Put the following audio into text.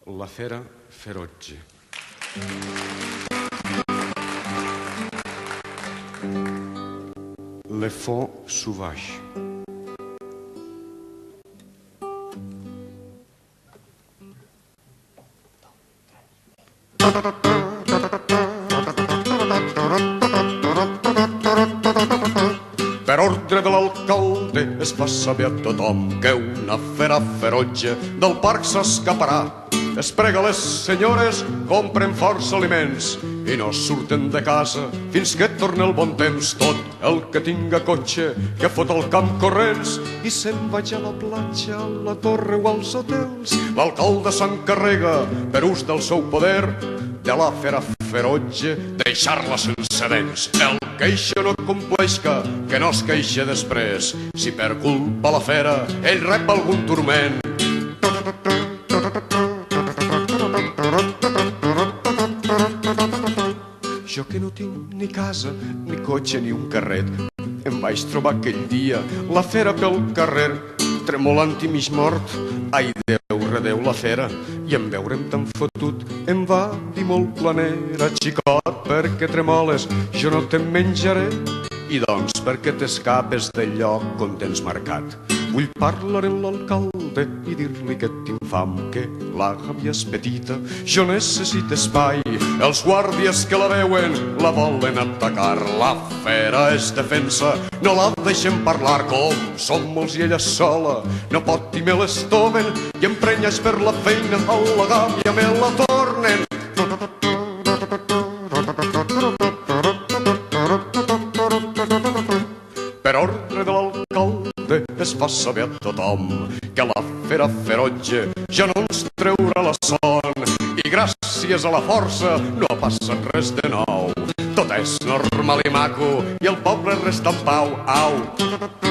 La fera ferotge. Le faux sauvage. Per ordre de l'alcalde es fa saber a tothom que una fera ferotge del parc s'escaparà. Es prega a les senyores, compren força aliments i no surten de casa fins que torna el bon temps. Tot el que tinga cotxe, que fot al camp corrents i se'n vaig a la platja, a la torre o als hotels. L'alcalde s'encarrega, per ús del seu poder, de la fera ferotge, deixar-la sense dents. El que això no compleixca, que no es queixa després, si per culpa la fera ell rep algun turment. Jo que no tinc ni casa, ni cotxe, ni un carret, em vaig trobar aquell dia la fera pel carrer, tremolant i mig mort. Ai, Déu, redeu la fera, i en veure'm tan fotut em va dir molt planera: xicot, perquè tremoles, jo no te'n menjaré. I doncs, perquè t'escapes del lloc on tens marcat. Vull parlar amb l'alcalde i dir-li que t'infam, que la gàbia és petita, jo necessito espai. Els guàrdies que la veuen la volen atacar. La fera es defensa, no la deixem parlar. Com som molts i ella sola, no pot i me l'estoven, i emprenyats per la feina a la gàbia me la tornen. Per ordre de l'alcalde es fa saber a tothom que la fera ferotge ja no ens treurà la son, i gràcies a la força no ha passat res de nou. Tot és normal i maco i el poble resta en pau. Au!